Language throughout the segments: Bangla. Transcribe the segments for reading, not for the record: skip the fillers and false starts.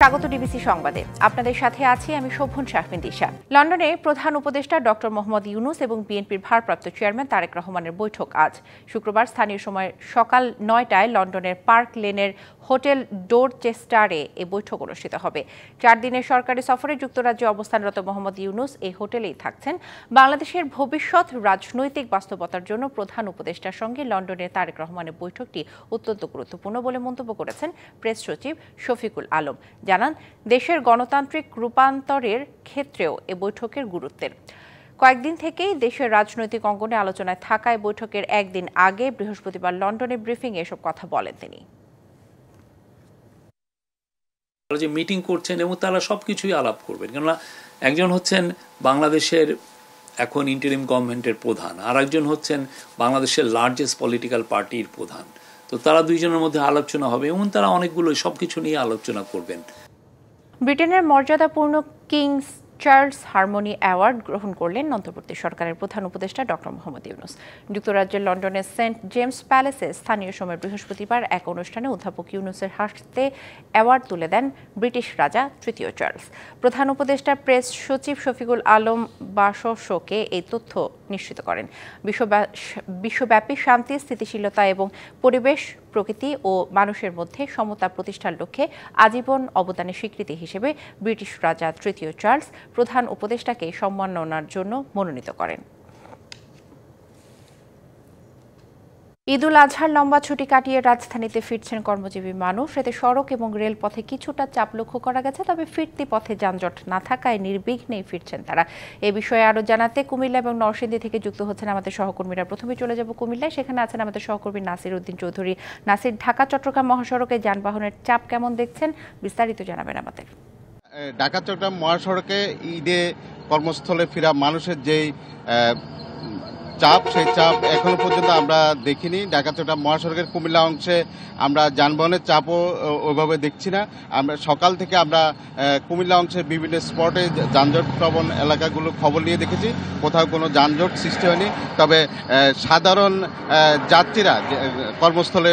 স্বাগত ডিবিসি সংবাদে। আপনাদের সাথে আছি আমি শোভন শাহমিন দিশা। লন্ডনে প্রধান উপদেষ্টা ডক্টর মোহাম্মদ ইউনূস এবং বিএনপির ভারপ্রাপ্ত চেয়ারম্যান তারেক রহমানের বৈঠক আজ শুক্রবার স্থানীয় সময় সকাল ৯টায় লন্ডনের পার্ক লেনের হোটেল ডোরচেস্টারে এই বৈঠক অনুষ্ঠিত হবে। 4 দিনের সরকারি সফরে যুক্তরাজ্যে অবস্থানরত মোহাম্মদ ইউনূস এই হোটেলেই থাকছেন। বাংলাদেশের ভবিষ্যৎ রাজনৈতিক বাস্তবতার জন্য প্রধান উপদেষ্টার সঙ্গে লন্ডনের তারেক রহমানের বৈঠকটি অত্যন্ত গুরুত্বপূর্ণ বলে মন্তব্য করেছেন প্রেস সচিব শফিকুল আলম। জানান, দেশের গণতান্ত্রিক রূপান্তরের ক্ষেত্রেও এ বৈঠকের গুরুত্বের। কয়েকদিন থেকেই দেশের রাজনৈতিক অঙ্গনে আলোচনায় থাকায় বৈঠকের একদিন আগে বৃহস্পতিবার লন্ডনে ব্রিফিংয়ে এসব কথা বলেন তিনি। যে মিটিং করছেন এবং তারা সবকিছুই আলাপ করবেন, কেননা একজন হচ্ছেন বাংলাদেশের এখন ইন্টারিম গভর্নমেন্টের প্রধান, আর একজন হচ্ছেন বাংলাদেশের লার্জেস্ট পলিটিক্যাল পার্টির প্রধান। তো তারা দুইজনের মধ্যে আলোচনা হবে এবং তারা অনেকগুলো সবকিছু নিয়ে আলোচনা করবেন। ব্রিটেনের মর্যাদাপূর্ণ কিংস চার্লস হারমোনি অ্যাওয়ার্ড গ্রহণ করলেন অন্তর্বর্তী সরকারের প্রধান উপদেষ্টা ডক্টর মোহাম্মদ ইউনূস। যুক্তরাজ্যের লন্ডনের সেন্ট জেমস প্যালেসে স্থানীয় সময় বৃহস্পতিবার এক অনুষ্ঠানে অধ্যাপক ইউনূসের হাতে অ্যাওয়ার্ড তুলে দেন ব্রিটিশ রাজা তৃতীয় চার্লস। প্রধান উপদেষ্টা প্রেস সচিব শফিকুল আলম বাসশোকে এই তথ্য নিশ্চিত করেন। বিশ্বব্যাপী শান্তি, স্থিতিশীলতা এবং পরিবেশ, প্রকৃতি ও মানুষের মধ্যে সমতা প্রতিষ্ঠার লক্ষ্যে আজীবন অবদানের স্বীকৃতি হিসেবে ব্রিটিশ রাজা তৃতীয় চার্লস প্রধান উপদেষ্টাকে সম্মাননার জন্য মনোনীত করেন। ঈদুল আজহার লম্বা ছুটি কাটিয়ে রাজধানীতে ফিরছেন কর্মজীবী মানুষ। এতে সড়ক এবং রেলপথে কিছুটা চাপ লক্ষ্য করা গেছে, তবে ফিরতি পথে যানজট না থাকায় নির্বিঘ্নেই ফিরছেন তারা। এ বিষয়ে আরও জানাতে কুমিল্লা এবং নরসিংদী থেকে যুক্ত হচ্ছেন আমাদের সহকর্মীরা। প্রথমে চলে যাব কুমিল্লায়, সেখানে আছেন আমাদের সহকর্মী নাসির উদ্দিন চৌধুরী। নাসির, ঢাকা চট্টগ্রাম মহাসড়কে যানবাহনের চাপ কেমন দেখছেন, বিস্তারিত জানাবেন আমাদের। ঢাকা চট্টগ্রাম মহাসড়কে ঈদে কর্মস্থলে ফেরা মানুষের যেই চাপ, সেই চাপ এখনো পর্যন্ত আমরা দেখিনি। ঢাকা চট্টগ্রাম মহাসড়কের কুমিল্লা অংশে আমরা যানবাহনের চাপও ওইভাবে দেখছি না। আমরা সকাল থেকে আমরা কুমিল্লা অংশের বিভিন্ন স্পটে যানজট প্রবণ এলাকাগুলো খবর নিয়ে দেখেছি, কোথাও কোনো যানজট সৃষ্টি হয়নি। তবে সাধারণ যাত্রীরা, কর্মস্থলে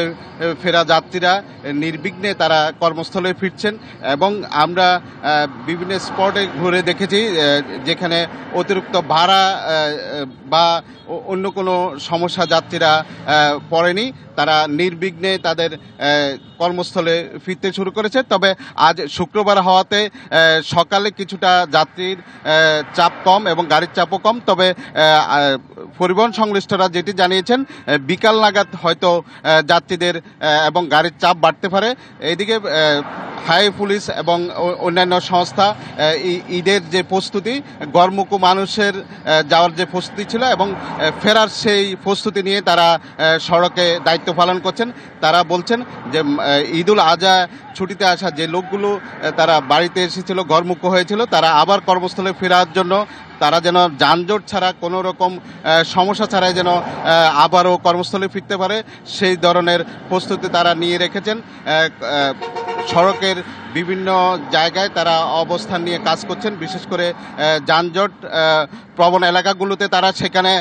ফেরা যাত্রীরা নির্বিঘ্নে তারা কর্মস্থলে ফিরছেন এবং আমরা বিভিন্ন স্পটে ঘুরে দেখেছি যেখানে অতিরিক্ত ভাড়া বা অন্য কোনো সমস্যা যাত্রীরা পড়েনি, তারা নির্বিঘ্নে তাদের কর্মস্থলে ফিরতে শুরু করেছে। তবে আজ শুক্রবার হওয়াতে সকালে কিছুটা যাত্রীর চাপ কম এবং গাড়ির চাপও কম। তবে পরিবহন সংশ্লিষ্টরা যেটি জানিয়েছেন, বিকাল নাগাদ হয়তো যাত্রীদের এবং গাড়ির চাপ বাড়তে পারে। এদিকে হাই পুলিশ এবং অন্যান্য সংস্থা ঈদের যে প্রস্তুতি, গড়মুখো মানুষের যাওয়ার যে প্রস্তুতি ছিল এবং ফেরার সেই প্রস্তুতি নিয়ে তারা সড়কে দায়িত্ব পালন করছেন। তারা বলছেন যে ঈদুল আজহা ছুটিতে আসা যে লোকগুলো তারা বাড়িতে এসেছিল, গড়মুখো হয়েছিল, তারা আবার কর্মস্থলে ফেরার জন্য তারা যেন যানজট ছাড়া, কোনো রকম সমস্যা ছাড়াই যেন আবারও কর্মস্থলে ফিরতে পারে, সেই ধরনের প্রস্তুতি তারা নিয়ে রেখেছেন। সড়কের বিভিন্ন জায়গায় তারা অবস্থান নিয়ে কাজ করছেন, বিশেষ করে যানজট প্রবণ এলাকাগুলোতে তারা সেখানে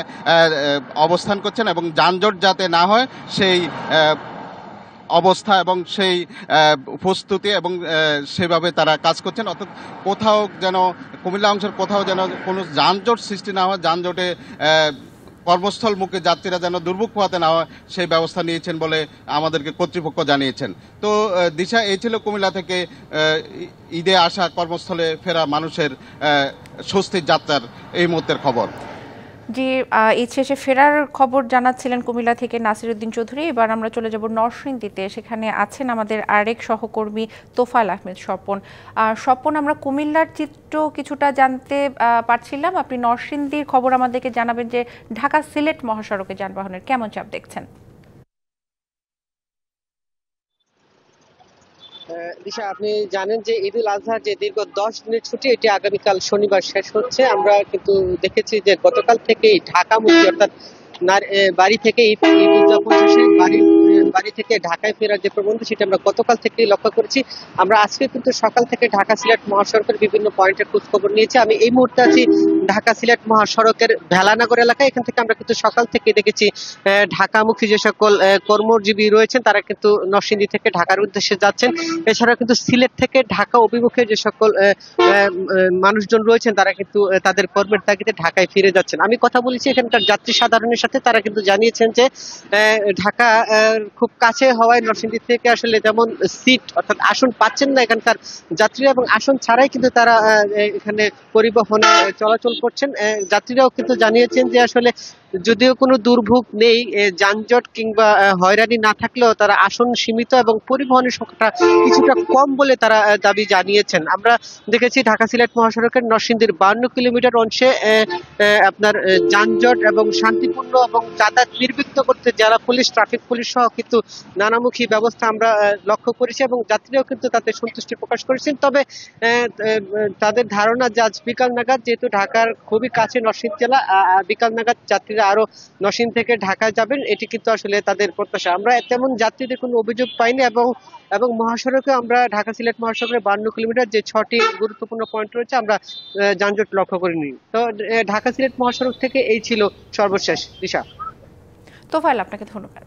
অবস্থান করছেন এবং যানজট যাতে না হয় সেই অবস্থা এবং সেই প্রস্তুতি এবং সেভাবে তারা কাজ করছেন। অর্থাৎ কোথাও যেন কুমিল্লা অংশের কোথাও যেন কোনো যানজট সৃষ্টি না হয়, যানজটে কর্মস্থল মুখে যাত্রীরা যেন দুর্ভোগ পোহাতে না হয়, সেই ব্যবস্থা নিয়েছেন বলে আমাদেরকে কর্তৃপক্ষ জানিয়েছেন। তো দিশা, এই ছিল কুমিল্লা থেকে ঈদে আসা কর্মস্থলে ফেরা মানুষের স্বস্তির যাত্রার এই মুহূর্তের খবর। জি, ঈদ শেষে ফেরার খবর জানাচ্ছিলেন কুমিল্লা থেকে নাসির উদ্দিন চৌধুরী। এবার আমরা চলে যাব নরসিংদীতে, সেখানে আছেন আমাদের আরেক সহকর্মী তোফায়েল আহমেদ স্বপন। স্বপন, আমরা কুমিল্লার চিত্র কিছুটা জানতে পারছিলাম, আপনি নরসিংদীর খবর আমাদেরকে জানাবেন যে ঢাকা সিলেট মহাসড়কে যানবাহনের কেমন চাপ দেখছেন। দিশা, আপনি জানেন যে ঈদুল আজহার যে দীর্ঘ 10 দিনের ছুটি, এটি আগামীকাল শনিবার শেষ হচ্ছে। আমরা কিন্তু দেখেছি যে গতকাল থেকেই ঢাকামুখী, অর্থাৎ বাড়ি থেকে ঈদ উদযাপন শেষে বাড়ি থেকে ঢাকায় ফেরার যে প্রবণতা, সেটা আমরা গতকাল থেকেই লক্ষ্য করেছি। আমরা আজকে কিন্তু সকাল থেকে ঢাকা সিলেট মহাসড়কের বিভিন্ন পয়েন্টের খোঁজ খবর নিয়েছি। আমি এই মুহূর্তে আছি ঢাকা সিলেট মহাসড়কের ভেলানগর এলাকায়। এখান থেকে আমরা কিন্তু সকাল থেকে দেখেছি ঢাকামুখী যে সকল কর্মজীবী রয়েছেন তারা কিন্তু নরসিংদী থেকে ঢাকার উদ্দেশ্যে যাচ্ছেন। এছাড়া কিন্তু সিলেট থেকে ঢাকা অভিমুখে যে সকল মানুষজন রয়েছেন তারা কিন্তু তাদের কর্মের তাগিদে ঢাকায় ফিরে যাচ্ছেন। আমি কথা বলেছি এখানকার যাত্রী সাধারণের সাথে, তারা কিন্তু জানিয়েছেন যে ঢাকা খুব কাছে হওয়ায় নরসিংদী থেকে আসলে যেমন সিট অর্থাৎ আসন পাচ্ছেন না এখানকার যাত্রীরা, এবং আসন ছাড়াই কিন্তু তারা এখানে পরিবহনে চলাচল করছেন। যাত্রীরাও কিন্তু জানিয়েছেন যে আসলে যদিও কোনো দুর্ভোগ নেই, যানজট কিংবা হয়রানি না থাকলেও তারা আসন সীমিত এবং পরিবহনের সংখ্যাটা কিছুটা কম বলে তারা দাবি জানিয়েছেন। আমরা দেখেছি ঢাকা সিলেট মহাসড়কের নরসিংদীর 52 কিলোমিটার অংশে আপনার যানজট এবং শান্তিপূর্ণ এবং যাতায়াত নির্বিঘ্ন করতে জেলা পুলিশ, ট্রাফিক পুলিশ সহ কিন্তু নানামুখী ব্যবস্থা আমরা লক্ষ্য করেছি এবং যাত্রীরাও কিন্তু তাতে সন্তুষ্টি প্রকাশ করেছেন। তবে তাদের ধারণা যে আজ বিকাল নাগাদ, যেহেতু ঢাকার খুবই কাছে নরসিংদী জেলা, বিকাল নাগাদ যাত্রীরা আরো নরসিংদী থেকে ঢাকায় যাবেন, এটি কিন্তু আসলে তাদের প্রত্যাশা। আমরা তেমন যাত্রীদের কোনো অভিযোগ পাইনি এবং মহাসড়কে আমরা ঢাকা সিলেট মহাসড়কের 52 কিলোমিটার যে 6টি গুরুত্বপূর্ণ পয়েন্ট রয়েছে আমরা যানজট লক্ষ্য করিনি। তো ঢাকা সিলেট মহাসড়ক থেকে এই ছিল সর্বশেষ। দিশা। তোফায়েল, আপনাকে ধন্যবাদ।